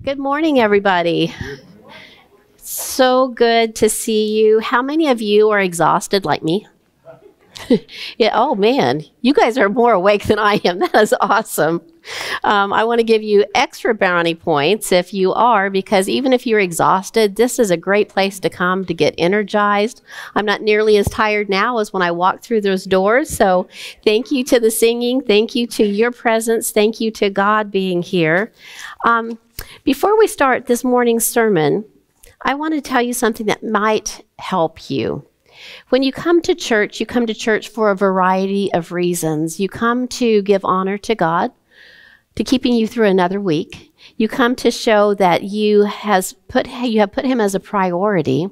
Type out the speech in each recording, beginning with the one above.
Good morning, everybody. So good to see you. How many of you are exhausted like me? Yeah, oh man, you guys are more awake than I am. That is awesome. I want to give you extra brownie points if you are, because even if you're exhausted, this is a great place to come to get energized. I'm not nearly as tired now as when I walked through those doors. So thank you to the singing. Thank you to your presence. Thank you to God being here. Before we start this morning's sermon, I want to tell you something that might help you. When you come to church for a variety of reasons. You come to give honor to God, to keeping you through another week. You come to show that you have put Him as a priority.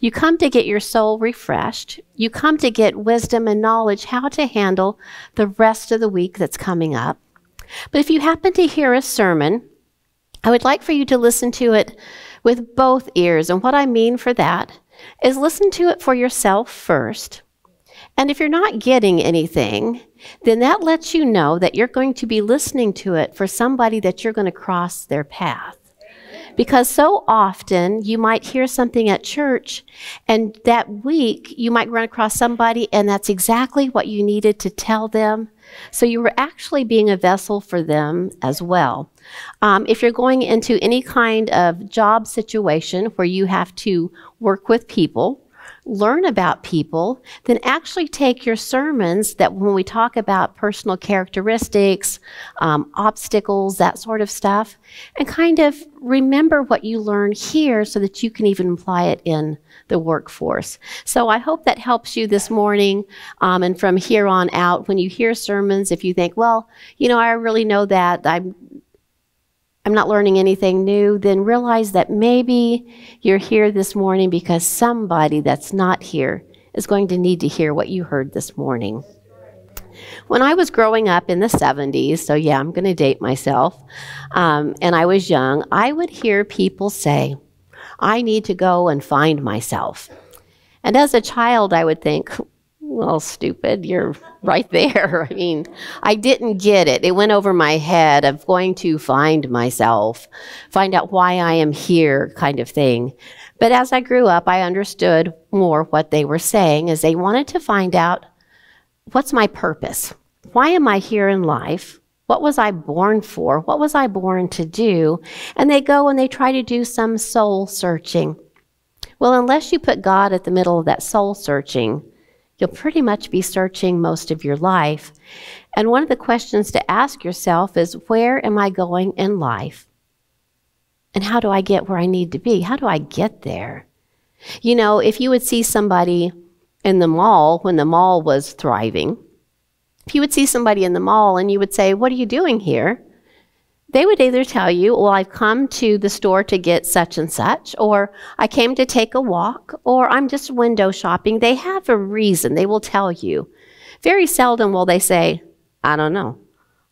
You come to get your soul refreshed. You come to get wisdom and knowledge how to handle the rest of the week that's coming up. But if you happen to hear a sermon, I would like for you to listen to it with both ears. And what I mean for that is listen to it for yourself first. And if you're not getting anything, then that lets you know that you're going to be listening to it for somebody that you're going to cross their path. Because so often you might hear something at church, and that week you might run across somebody, and that's exactly what you needed to tell them. So you were actually being a vessel for them as well. If you're going into any kind of job situation where you have to work with people, learn about people, then actually take your sermons that when we talk about personal characteristics, obstacles, that sort of stuff, and kind of remember what you learn here so that you can even apply it in the workforce. So I hope that helps you this morning. And from here on out, when you hear sermons, if you think, well, I really know that, I'm not learning anything new, then realize that maybe you're here this morning because somebody that's not here is going to need to hear what you heard this morning. When I was growing up in the 70s, so yeah, I'm going to date myself, and I was young, I would hear people say, I need to go and find myself. And as a child, I would think, well, stupid, you're right there. I mean, I didn't get it. It went over my head of going to find myself, find out why I am here kind of thing. But as I grew up, I understood more what they were saying, as they wanted to find out, what's my purpose? Why am I here in life? What was I born for? What was I born to do? And they go and they try to do some soul searching. Well, unless you put God at the middle of that soul searching, you'll pretty much be searching most of your life. And one of the questions to ask yourself is, where am I going in life? And how do I get where I need to be? How do I get there? If you would see somebody in the mall when the mall was thriving, if you would see somebody in the mall and you would say, what are you doing here? They would either tell you, well, I've come to the store to get such and such, or I came to take a walk, or I'm just window shopping. They have a reason. They will tell you. Very seldom will they say, I don't know.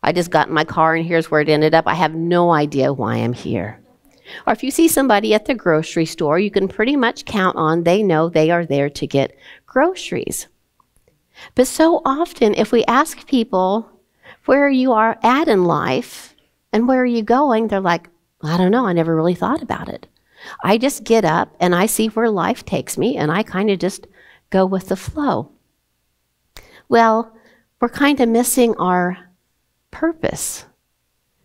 I just got in my car and here's where it ended up. I have no idea why I'm here. Or if you see somebody at the grocery store, you can pretty much count on they know they are there to get groceries. But so often, if we ask people where you are at in life, and where are you going? They're like, I don't know. I never really thought about it. I just get up and I see where life takes me and I kind of just go with the flow. Well, we're kind of missing our purpose.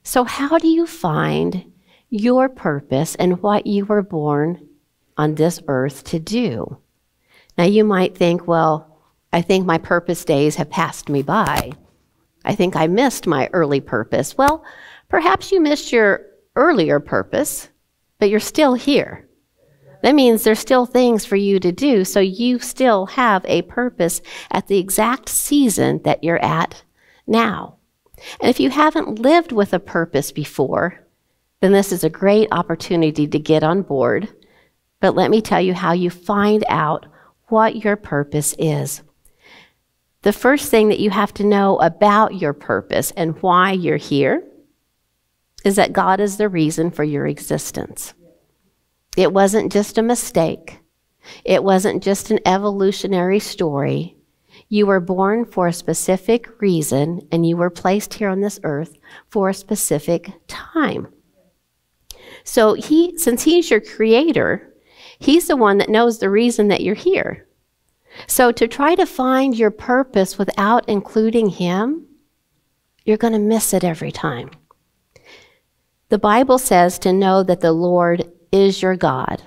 So how do you find your purpose and what you were born on this earth to do? Now you might think, well, I think my purpose days have passed me by. I think I missed my early purpose. Well, perhaps you missed your earlier purpose, but you're still here. That means there's still things for you to do, so you still have a purpose at the exact season that you're at now. And if you haven't lived with a purpose before, then this is a great opportunity to get on board. But let me tell you how you find out what your purpose is. The first thing that you have to know about your purpose and why you're here is that God is the reason for your existence. It wasn't just a mistake. It wasn't just an evolutionary story. You were born for a specific reason, and you were placed here on this earth for a specific time. So since he's your creator, he's the one that knows the reason that you're here. So to try to find your purpose without including him, you're going to miss it every time. The Bible says to know that the Lord is your God.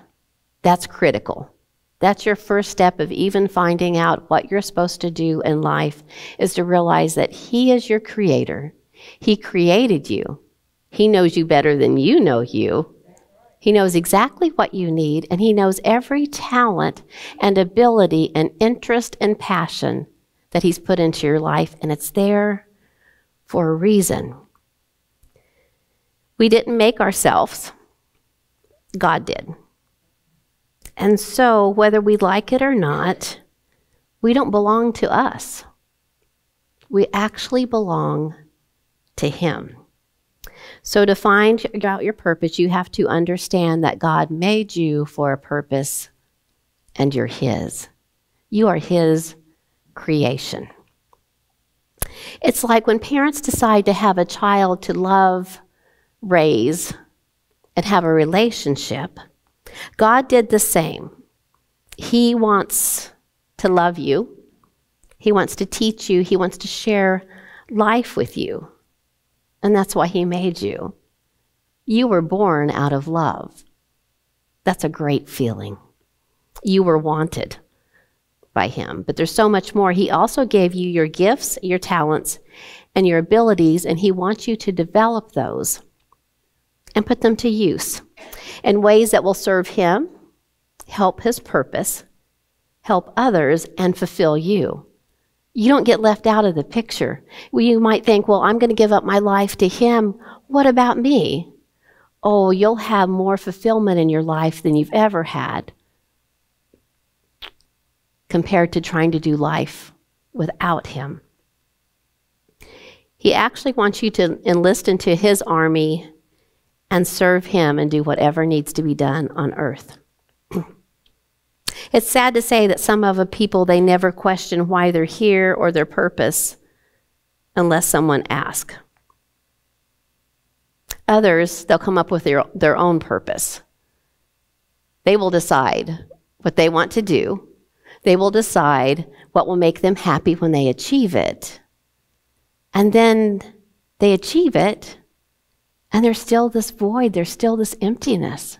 That's critical. That's your first step of even finding out what you're supposed to do in life, is to realize that he is your creator. He created you. He knows you better than you know you. He knows exactly what you need, and he knows every talent and ability and interest and passion that he's put into your life, and it's there for a reason. We didn't make ourselves. God did. And so, whether we like it or not, we don't belong to us. We actually belong to him. So to find out your purpose, you have to understand that God made you for a purpose, and you're his. You are his creation. It's like when parents decide to have a child to love, raise, and have a relationship. God did the same. He wants to love you. He wants to teach you. He wants to share life with you. And that's why he made you. You were born out of love. That's a great feeling. You were wanted by him. But there's so much more. He also gave you your gifts, your talents, and your abilities, and he wants you to develop those and put them to use in ways that will serve him, help his purpose, help others, and fulfill you. You don't get left out of the picture. Well, you might think, well, I'm going to give up my life to him. What about me? Oh, you'll have more fulfillment in your life than you've ever had compared to trying to do life without him. He actually wants you to enlist into his army and serve him and do whatever needs to be done on earth. It's sad to say that some of the people, they never question why they're here or their purpose unless someone asks. Others, they'll come up with their own purpose. They will decide what they want to do. They will decide what will make them happy when they achieve it. And then they achieve it, and there's still this void, there's still this emptiness.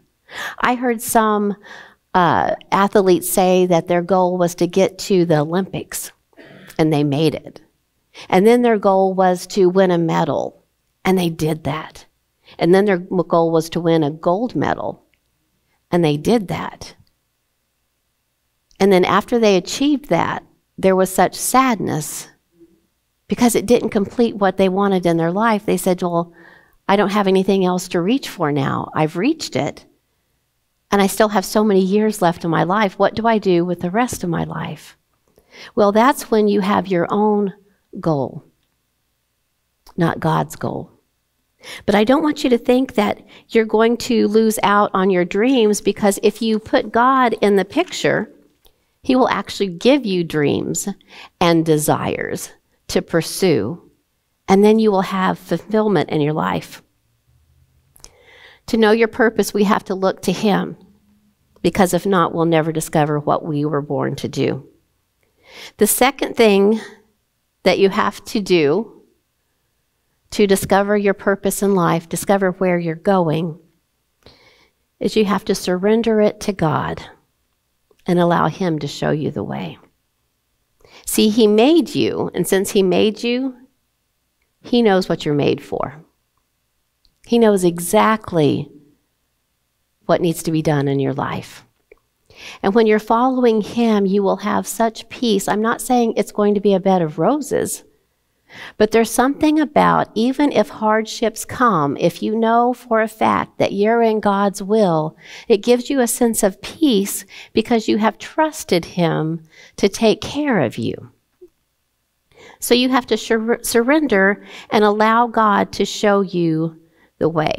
I heard some athletes say that their goal was to get to the Olympics, and they made it. And then their goal was to win a medal, and they did that. And then their goal was to win a gold medal, and they did that. And then after they achieved that, there was such sadness because it didn't complete what they wanted in their life. They said, well, I don't have anything else to reach for now. I've reached it. And I still have so many years left in my life. What do I do with the rest of my life? Well, that's when you have your own goal, not God's goal. But I don't want you to think that you're going to lose out on your dreams, because if you put God in the picture, he will actually give you dreams and desires to pursue, and then you will have fulfillment in your life. To know your purpose, we have to look to him, because if not, we'll never discover what we were born to do. The second thing that you have to do to discover your purpose in life, discover where you're going, is you have to surrender it to God and allow him to show you the way. See, he made you, and since he made you, he knows what you're made for. He knows exactly what needs to be done in your life. And when you're following him, you will have such peace. I'm not saying it's going to be a bed of roses, but there's something about, even if hardships come, if you know for a fact that you're in God's will, it gives you a sense of peace because you have trusted him to take care of you. So you have to surrender and allow God to show you the way.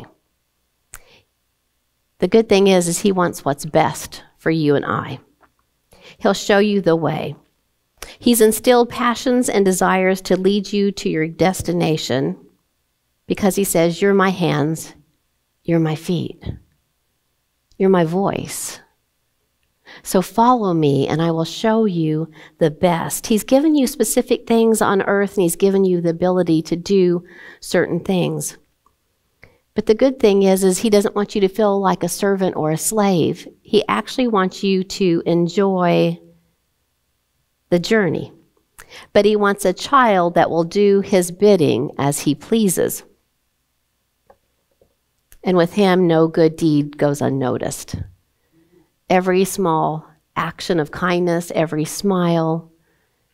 The good thing is he wants what's best for you and I. He'll show you the way. He's instilled passions and desires to lead you to your destination because he says, you're my hands, you're my feet. You're my voice. So follow me and I will show you the best. He's given you specific things on earth and he's given you the ability to do certain things. But the good thing is he doesn't want you to feel like a servant or a slave. He actually wants you to enjoy the journey. But he wants a child that will do his bidding as he pleases. And with him, no good deed goes unnoticed. Every small action of kindness, every smile,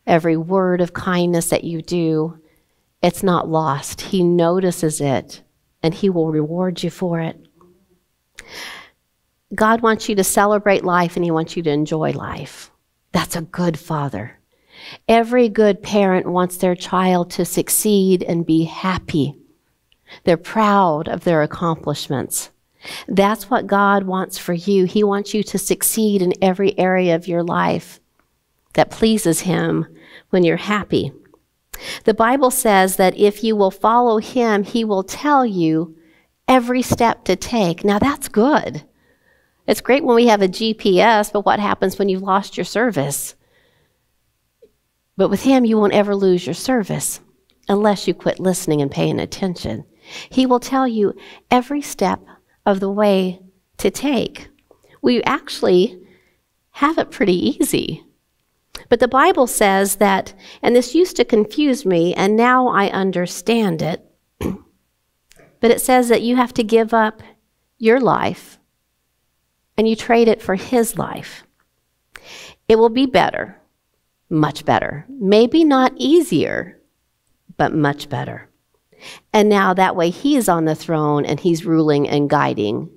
every word of kindness that you do, it's not lost. He notices it, and he will reward you for it. God wants you to celebrate life, and he wants you to enjoy life. That's a good father. Every good parent wants their child to succeed and be happy. They're proud of their accomplishments. That's what God wants for you. He wants you to succeed in every area of your life that pleases him when you're happy. The Bible says that if you will follow him, he will tell you every step to take. Now that's good. It's great when we have a GPS, but what happens when you've lost your service? But with him, you won't ever lose your service unless you quit listening and paying attention. He will tell you every step of the way to take. We actually have it pretty easy. But the Bible says that, and this used to confuse me, and now I understand it, but it says that you have to give up your life and you trade it for his life. It will be better, much better. Maybe not easier, but much better. And now that way he's on the throne and he's ruling and guiding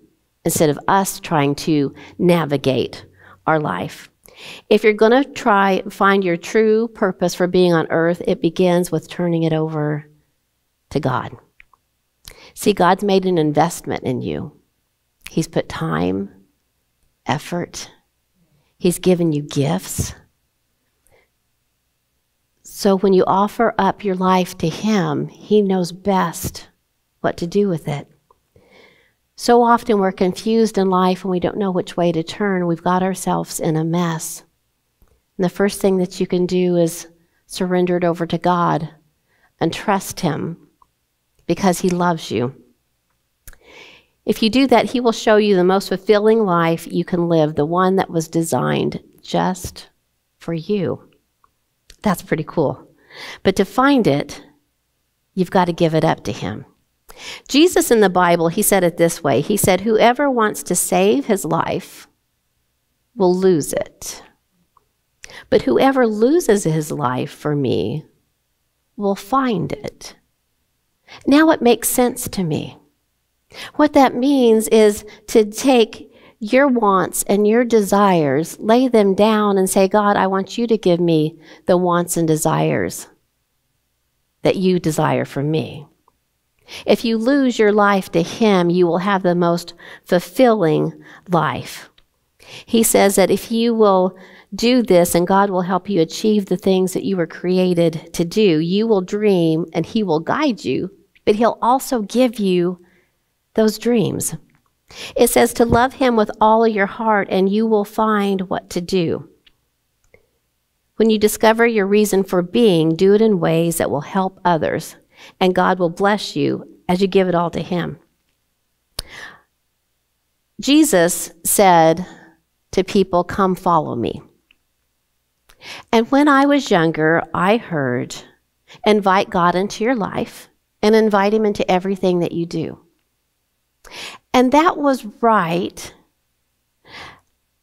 instead of us trying to navigate our life. If you're going to try find your true purpose for being on earth, it begins with turning it over to God. See, God's made an investment in you. He's put time, effort. He's given you gifts. So when you offer up your life to him, he knows best what to do with it. So often we're confused in life and we don't know which way to turn. We've got ourselves in a mess. And the first thing that you can do is surrender it over to God and trust him because he loves you. If you do that, he will show you the most fulfilling life you can live, the one that was designed just for you. That's pretty cool. But to find it, you've got to give it up to him. Jesus in the Bible, he said it this way. He said, whoever wants to save his life will lose it. But whoever loses his life for me will find it. Now it makes sense to me. What that means is to take your wants and your desires, lay them down and say, God, I want you to give me the wants and desires that you desire from me. If you lose your life to him, you will have the most fulfilling life. He says that if you will do this and God will help you achieve the things that you were created to do, you will dream and he will guide you, but he'll also give you those dreams. It says to love him with all of your heart and you will find what to do. When you discover your reason for being, do it in ways that will help others, and God will bless you as you give it all to him. Jesus said to people, come follow me. And when I was younger, I heard, invite God into your life and invite him into everything that you do. And that was right,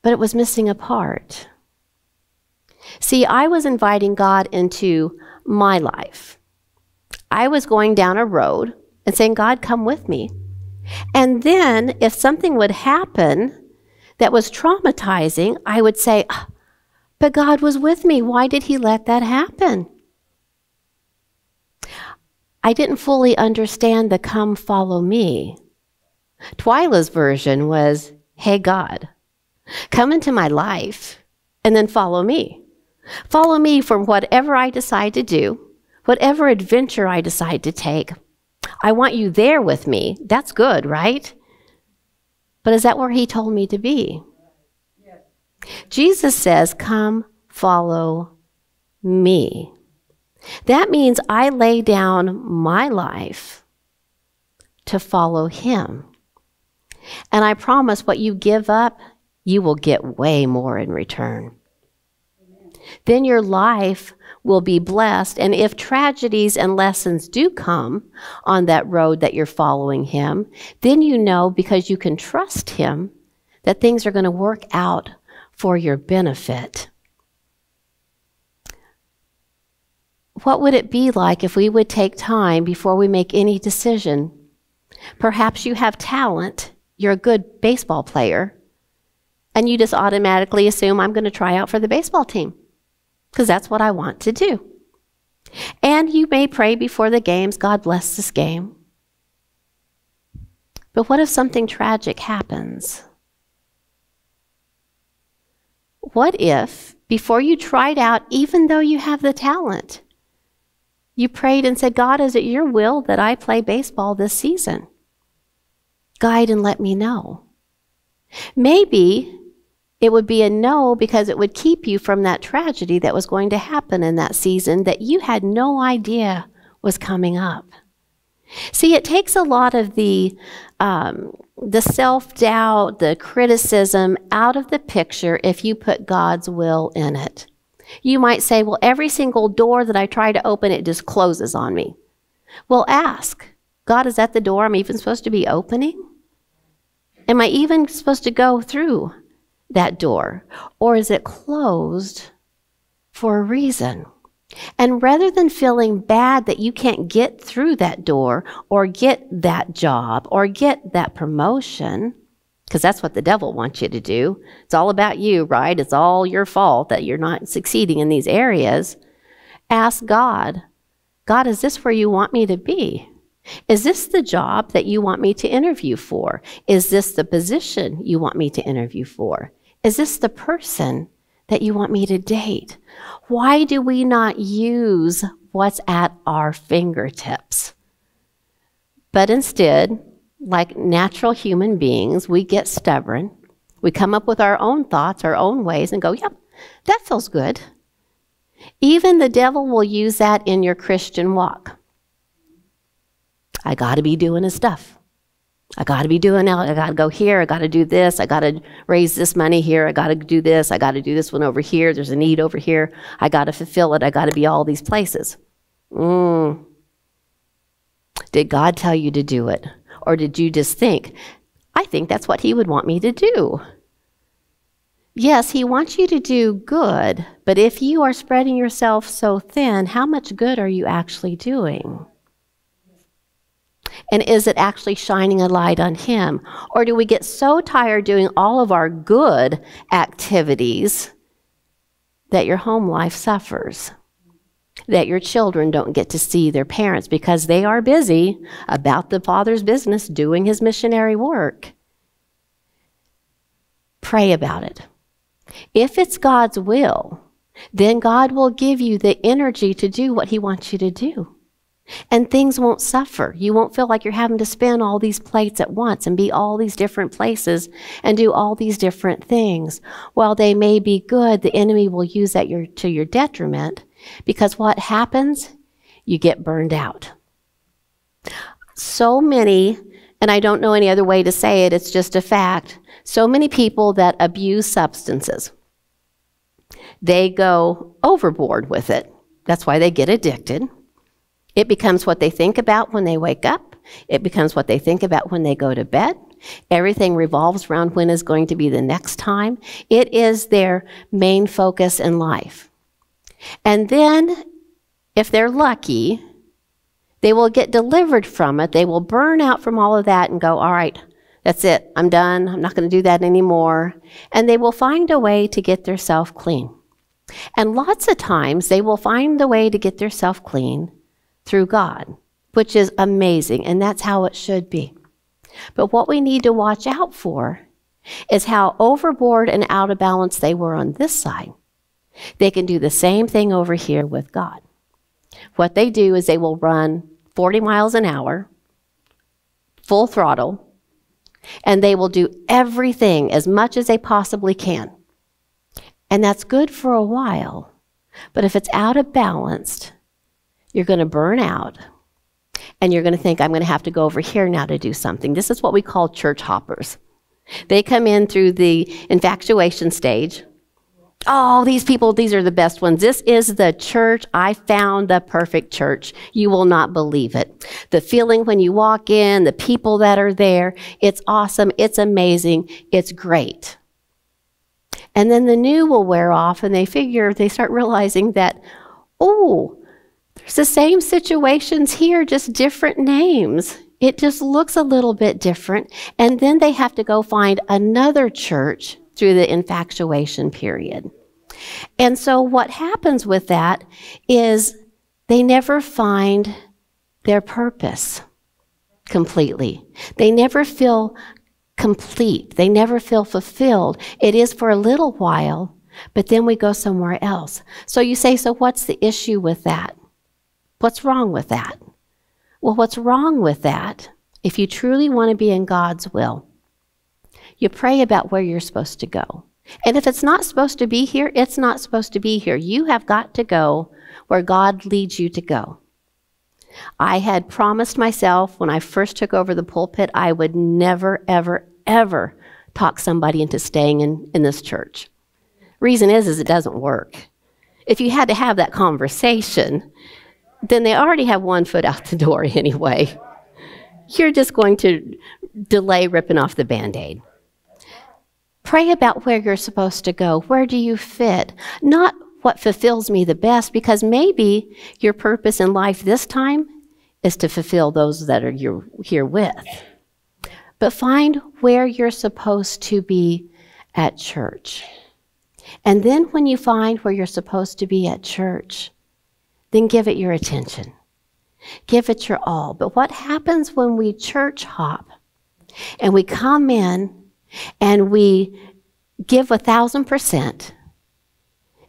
but it was missing a part. See, I was inviting God into my life. I was going down a road and saying, God, come with me. And then if something would happen that was traumatizing, I would say, but God was with me. Why did he let that happen? I didn't fully understand the come follow me. Twyla's version was, hey, God, come into my life and then follow me. Follow me from whatever I decide to do, whatever adventure I decide to take. I want you there with me. That's good, right? But is that where he told me to be? Jesus says, come follow me. That means I lay down my life to follow him. And I promise what you give up, you will get way more in return. Then your life will be blessed. And if tragedies and lessons do come on that road that you're following him, then you know, because you can trust him, that things are going to work out for your benefit. What would it be like if we would take time before we make any decision? Perhaps you have talent, you're a good baseball player, and you just automatically assume, I'm going to try out for the baseball team because that's what I want to do. And you may pray before the games, God bless this game. But what if something tragic happens? What if, before you tried out, even though you have the talent, you prayed and said, God, is it your will that I play baseball this season? Guide and let me know. Maybe it would be a no because it would keep you from that tragedy that was going to happen in that season that you had no idea was coming up. See, it takes a lot of the self-doubt, the criticism out of the picture if you put God's will in it. You might say, well, every single door that I try to open, it just closes on me. Well, ask, God, is that the door I'm even supposed to be opening? Am I even supposed to go through that door? Or is it closed for a reason? And rather than feeling bad that you can't get through that door or get that job or get that promotion, because that's what the devil wants you to do. It's all about you, right? It's all your fault that you're not succeeding in these areas. Ask God, God, is this where you want me to be? Is this the job that you want me to interview for? Is this the position you want me to interview for? Is this the person that you want me to date? Why do we not use what's at our fingertips? But instead, like natural human beings, we get stubborn. We come up with our own thoughts, our own ways, and go, yep, that feels good. Even the devil will use that in your Christian walk. I got to be doing his stuff. I got to be doing that. I got to go here. I got to do this. I got to raise this money here. I got to do this. I got to do this one over here. There's a need over here. I got to fulfill it. I got to be all these places. Did God tell you to do it? Or did you just think, I think that's what he would want me to do? Yes, he wants you to do good, but if you are spreading yourself so thin, how much good are you actually doing? And is it actually shining a light on him? Or do we get so tired doing all of our good activities that your home life suffers? That your children don't get to see their parents because they are busy about the Father's business doing his missionary work? Pray about it. If it's God's will, then God will give you the energy to do what he wants you to do. And things won't suffer. You won't feel like you're having to spin all these plates at once and be all these different places and do all these different things. While they may be good, the enemy will use that to your detriment, because what happens? You get burned out. So many, and I don't know any other way to say it, it's just a fact, so many people that abuse substances, they go overboard with it. That's why they get addicted. It becomes what they think about when they wake up. It becomes what they think about when they go to bed. Everything revolves around when is going to be the next time. It is their main focus in life. And then, if they're lucky, they will get delivered from it. They will burn out from all of that and go, all right, that's it. I'm done. I'm not going to do that anymore. And they will find a way to get themselves clean. And lots of times, they will find the way to get themselves clean through God, which is amazing, and that's how it should be. But what we need to watch out for is how overboard and out of balance they were on this side. They can do the same thing over here with God. What they do is they will run 40 miles an hour, full throttle, And they will do everything as much as they possibly can. And that's good for a while. But if it's out of balance, you're going to burn out. And you're going to think, I'm going to have to go over here now to do something. This is what we call church hoppers. They come in through the infatuation stage. Oh, these people, these are the best ones. This is the church. I found the perfect church. You will not believe it. The feeling when you walk in, the people that are there, it's awesome. It's amazing. It's great. And then the new will wear off and they start realizing that, oh, there's the same situations here, just different names. It just looks a little bit different. And then they have to go find another church through the infatuation period. And so what happens with that is they never find their purpose completely. They never feel complete. They never feel fulfilled. It is for a little while, but then we go somewhere else. So you say, so what's the issue with that? What's wrong with that? Well, what's wrong with that, if you truly want to be in God's will, you pray about where you're supposed to go. And if it's not supposed to be here, it's not supposed to be here. You have got to go where God leads you to go. I had promised myself when I first took over the pulpit, I would never, ever, ever talk somebody into staying in this church. Reason is it doesn't work. If you had to have that conversation, then they already have one foot out the door anyway. You're just going to delay ripping off the Band-Aid. Pray about where you're supposed to go. Where do you fit? Not what fulfills me the best, because maybe your purpose in life this time is to fulfill those that are you're here with. But find where you're supposed to be at church. And then when you find where you're supposed to be at church, then give it your attention. Give it your all. But what happens when we church hop and we come in and we give 1,000%,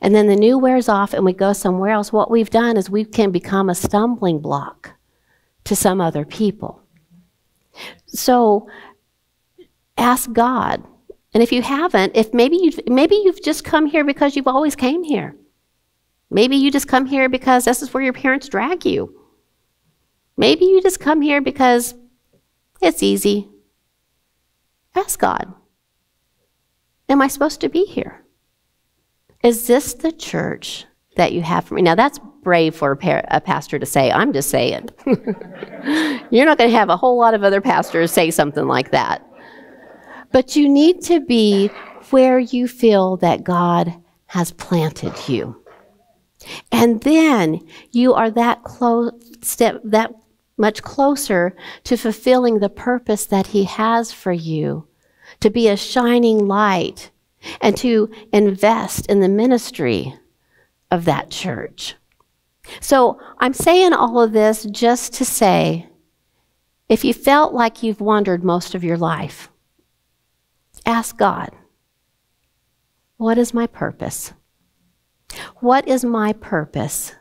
and then the new wears off and we go somewhere else, what we've done is we can become a stumbling block to some other people. So ask God. And if you haven't, if maybe you've just come here because you've always came here. Maybe you just come here because this is where your parents drag you. Maybe you just come here because it's easy. Ask God, am I supposed to be here? Is this the church that you have for me? Now, that's brave for a pastor to say. I'm just saying. You're not going to have a whole lot of other pastors say something like that. But you need to be where you feel that God has planted you. And then you are that much closer to fulfilling the purpose that He has for you, to be a shining light and to invest in the ministry of that church. So I'm saying all of this just to say, if you felt like you've wandered most of your life, ask God, what is my purpose? What is my purpose?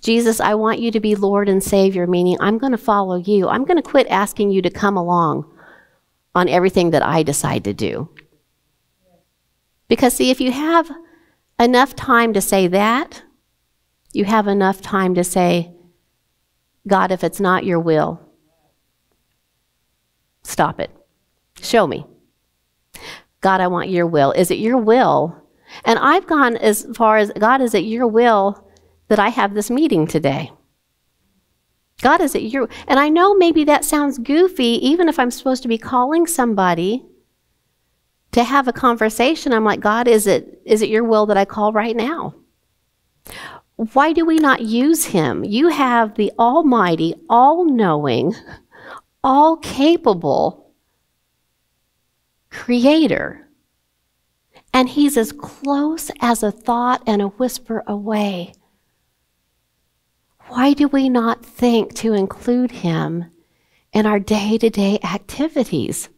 Jesus, I want you to be Lord and Savior, meaning I'm going to follow you. I'm going to quit asking you to come along on everything that I decide to do. Because see, if you have enough time to say that, you have enough time to say, God, if it's not your will, stop it. Show me. God, I want your will. Is it your will? And I've gone as far as, God, is it your will that I have this meeting today? God, is it your... And I know maybe that sounds goofy, even if I'm supposed to be calling somebody to have a conversation. I'm like, God, is it your will that I call right now? Why do we not use Him? You have the almighty, all-knowing, all-capable Creator. And He's as close as a thought and a whisper away. Why do we not think to include Him in our day-to-day activities?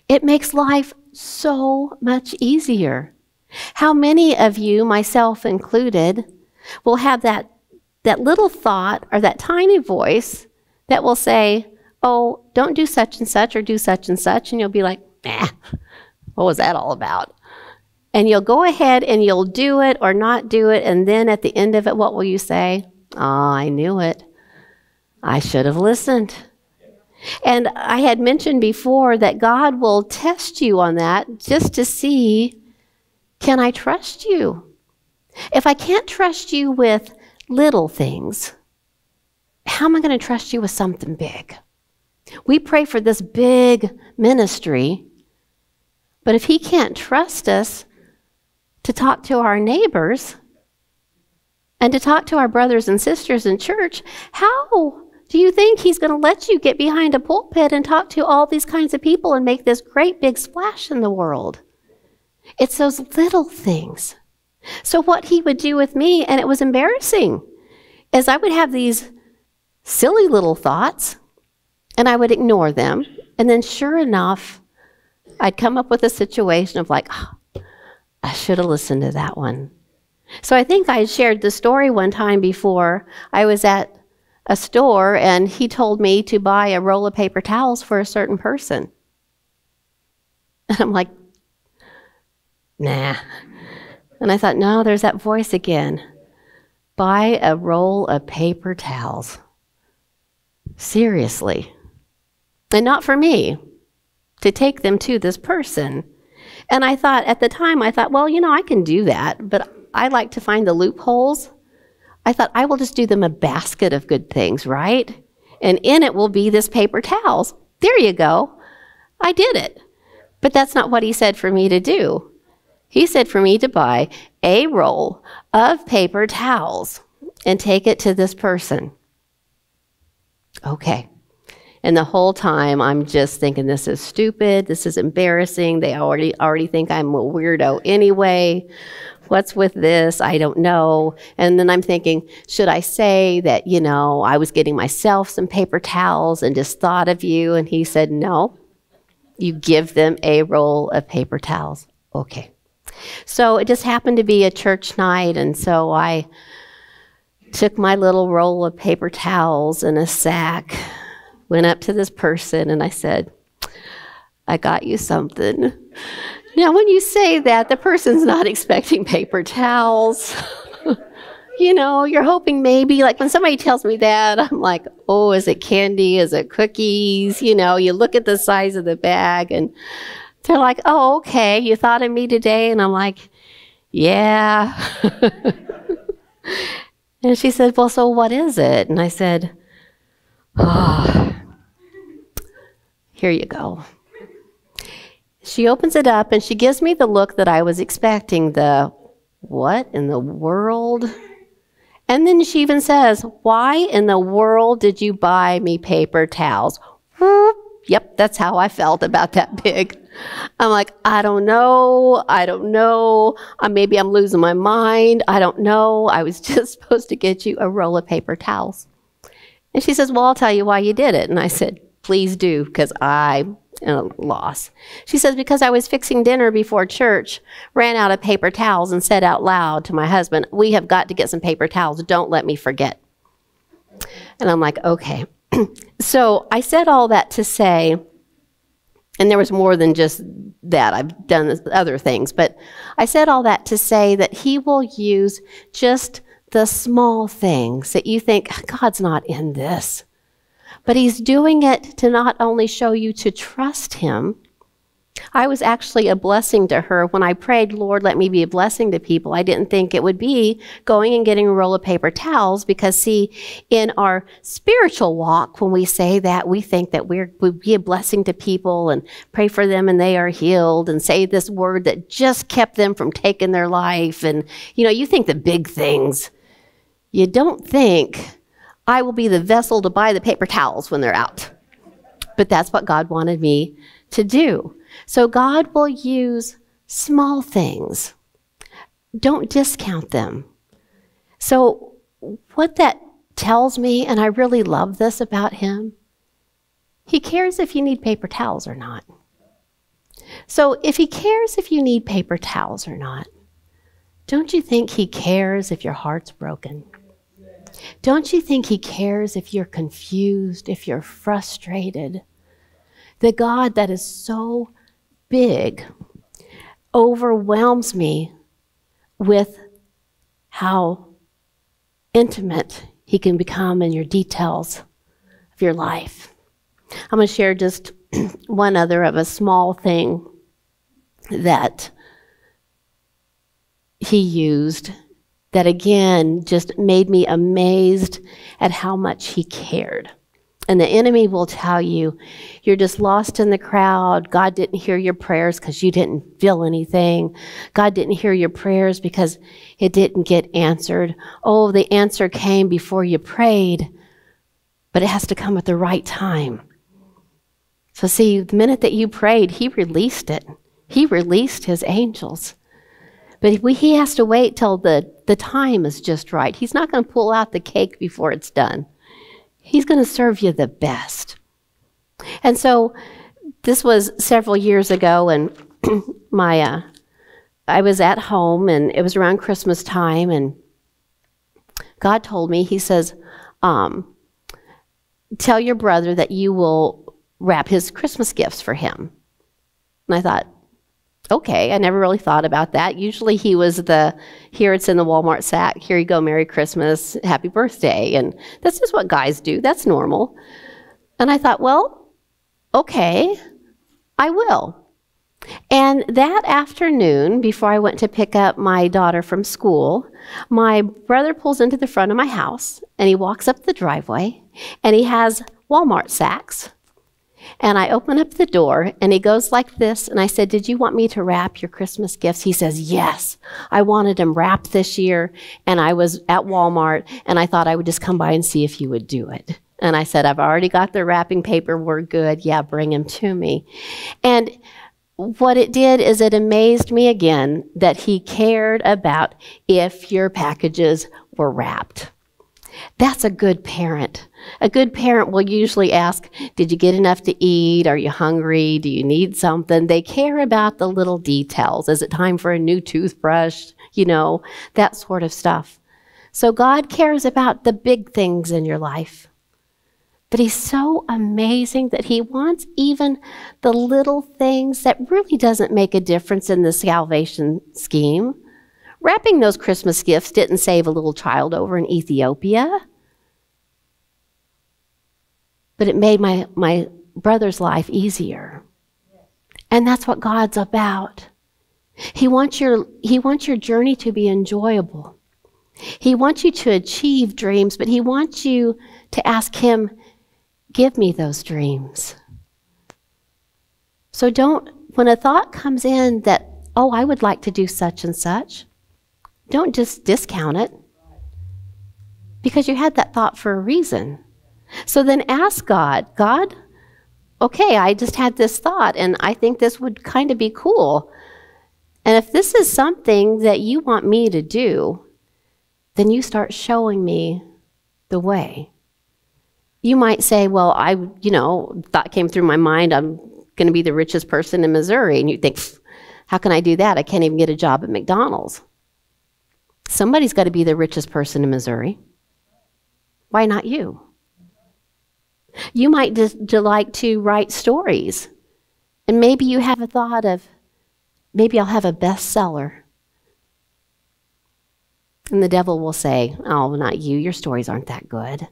It makes life so much easier. How many of you, myself included, will have that little thought or that tiny voice that will say, oh, don't do such and such or do such and such. And you'll be like, nah, what was that all about? And you'll go ahead and you'll do it or not do it. And then at the end of it, what will you say? Oh, I knew it. I should have listened. And I had mentioned before that God will test you on that just to see, can I trust you? If I can't trust you with little things, how am I going to trust you with something big? We pray for this big ministry, but if he can't trust us to talk to our neighbors and to talk to our brothers and sisters in church, how do you think he's going to let you get behind a pulpit and talk to all these kinds of people and make this great big splash in the world? It's those little things. So what he would do with me, and it was embarrassing, is I would have these silly little thoughts, and I would ignore them. And then sure enough, I'd come up with a situation of like, oh, I should have listened to that one. So I think I shared the story one time before. I was at a store, and he told me to buy a roll of paper towels for a certain person. And I'm like, nah. And I thought, no, there's that voice again. Buy a roll of paper towels. Seriously. And not for me, to take them to this person. And I thought, at the time, well, I can do that, but I like to find the loopholes. I thought, I will just do them a basket of good things, right? And in it will be this paper towels. There you go. I did it. But that's not what he said for me to do. He said for me to buy a roll of paper towels and take it to this person. Okay. And the whole time I'm just thinking, this is stupid. This is embarrassing. They already think I'm a weirdo anyway. What's with this? I don't know. And then I'm thinking, should I say that, I was getting myself some paper towels and just thought of you? And he said, no, you give them a roll of paper towels. Okay. So it just happened to be a church night. And so I took my little roll of paper towels in a sack, went up to this person, and I said, I got you something. Now, when you say that, the person's not expecting paper towels. You're hoping maybe, like when somebody tells me that, I'm like, oh, is it candy? Is it cookies? You look at the size of the bag, and they're like, oh, okay, you thought of me today? And I'm like, yeah. And she said, well, so what is it? And I said, oh, here you go. She opens it up, and she gives me the look that I was expecting, the what in the world? And then she even says, why in the world did you buy me paper towels? Whoop. Yep, that's how I felt about that pig. I'm like, I don't know. Maybe I'm losing my mind. I don't know. I was just supposed to get you a roll of paper towels. And she says, well, I'll tell you why you did it. And I said, please do, because I'm at a loss. She says, because I was fixing dinner before church, ran out of paper towels, and said out loud to my husband, we have got to get some paper towels. Don't let me forget. And I'm like, okay. So I said all that to say, and there was more than just that. I've done other things, but I said all that to say that he will use just the small things that you think, God's not in this. But he's doing it to not only show you to trust him. I was actually a blessing to her when I prayed, Lord, let me be a blessing to people. I didn't think it would be going and getting a roll of paper towels because, see, in our spiritual walk, when we say that, we think that we'll be a blessing to people and pray for them and they are healed and say this word that just kept them from taking their life. And, you think the big things. You don't think, I will be the vessel to buy the paper towels when they're out. But that's what God wanted me to do. So God will use small things. Don't discount them. So what that tells me, and I really love this about him, he cares if you need paper towels or not. So if he cares if you need paper towels or not, don't you think he cares if your heart's broken? Don't you think he cares if you're confused, if you're frustrated? The God that is so big overwhelms me with how intimate he can become in your details of your life. I'm going to share just one other of a small thing that he used that again just made me amazed at how much he cared. And the enemy will tell you, you're just lost in the crowd. God didn't hear your prayers because you didn't feel anything. God didn't hear your prayers because it didn't get answered. Oh, the answer came before you prayed, but it has to come at the right time. So see, the minute that you prayed, he released it. He released his angels. But he has to wait till the time is just right. He's not going to pull out the cake before it's done. He's going to serve you the best. And so this was several years ago, and I was at home, and it was around Christmas time, and God told me, he says, tell your brother that you will wrap his Christmas gifts for him. And I thought, okay, I never really thought about that. Usually he was here it's in the Walmart sack, here you go, Merry Christmas, Happy Birthday. And that's just what guys do. That's normal. And I thought, well, okay, I will. And that afternoon, before I went to pick up my daughter from school, my brother pulls into the front of my house, and he walks up the driveway, and he has Walmart sacks. And I open up the door, and he goes like this, and I said, did you want me to wrap your Christmas gifts? He says, yes. I wanted them wrapped this year, and I was at Walmart, and I thought I would just come by and see if you would do it. And I said, I've already got the wrapping paper. We're good. Yeah, bring them to me. And what it did is it amazed me again that he cared about if your packages were wrapped. That's a good parent. A good parent will usually ask, did you get enough to eat? Are you hungry? Do you need something? They care about the little details. Is it time for a new toothbrush? You know, that sort of stuff. So God cares about the big things in your life. But he's so amazing that he wants even the little things that really doesn't make a difference in the salvation scheme. Wrapping those Christmas gifts didn't save a little child over in Ethiopia. But it made my brother's life easier. And that's what God's about. He wants your journey to be enjoyable. He wants you to achieve dreams, but he wants you to ask him, give me those dreams. So when a thought comes in that, oh, I would like to do such and such, don't just discount it, because you had that thought for a reason. So then ask God, okay, I just had this thought, and I think this would kind of be cool. And if this is something that you want me to do, then you start showing me the way. You might say, well, thought came through my mind, I'm going to be the richest person in Missouri. And you think, how can I do that? I can't even get a job at McDonald's. Somebody's got to be the richest person in Missouri. Why not you? You might just like to write stories. And maybe you have a thought of, maybe I'll have a bestseller. And the devil will say, oh, not you. Your stories aren't that good.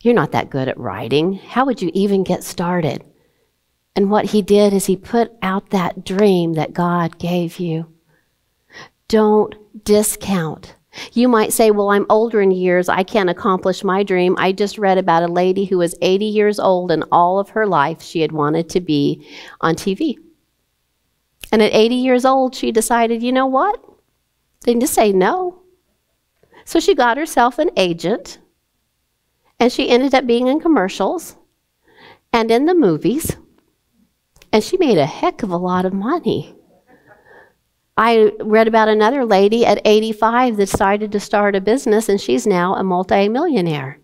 You're not that good at writing. How would you even get started? And what he did is he put out that dream that God gave you. Don't discount. You might say, well, I'm older in years. I can't accomplish my dream. I just read about a lady who was 80 years old, and all of her life she had wanted to be on TV. And at 80 years old, she decided, you know what? They can just say no. So she got herself an agent, and she ended up being in commercials and in the movies, and she made a heck of a lot of money. I read about another lady at 85 that decided to start a business, and she's now a multi-millionaire.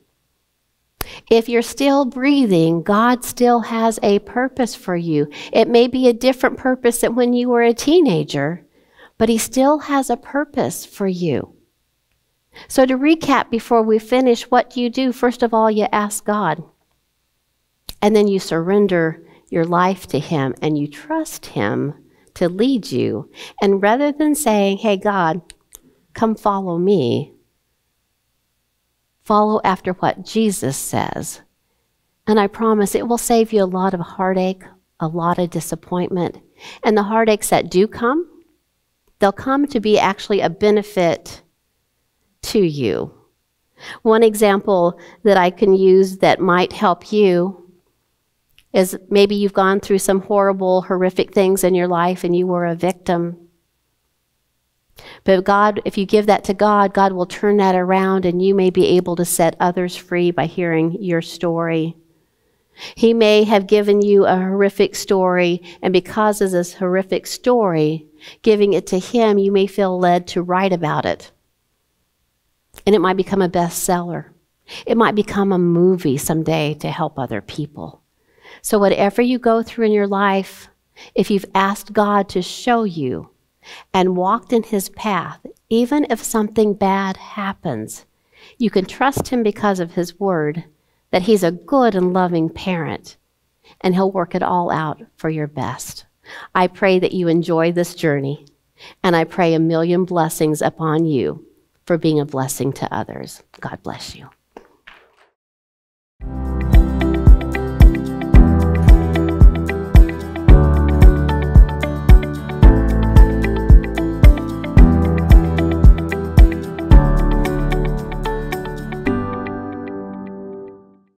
If you're still breathing, God still has a purpose for you. It may be a different purpose than when you were a teenager, but he still has a purpose for you. So to recap before we finish, what do you do? First of all, you ask God. And then you surrender your life to Him and you trust Him to lead you. And rather than saying, hey, God, come follow me, follow after what Jesus says. And I promise it will save you a lot of heartache, a lot of disappointment. And the heartaches that do come, they'll come to be actually a benefit to you. One example that I can use that might help you is maybe you've gone through some horrible, horrific things in your life and you were a victim. But God, if you give that to God, God will turn that around and you may be able to set others free by hearing your story. He may have given you a horrific story, and because of this horrific story, giving it to Him, you may feel led to write about it. And it might become a bestseller. It might become a movie someday to help other people. So whatever you go through in your life, if you've asked God to show you and walked in His path, even if something bad happens, you can trust Him because of His word, that He's a good and loving parent, and He'll work it all out for your best. I pray that you enjoy this journey, and I pray a million blessings upon you for being a blessing to others. God bless you.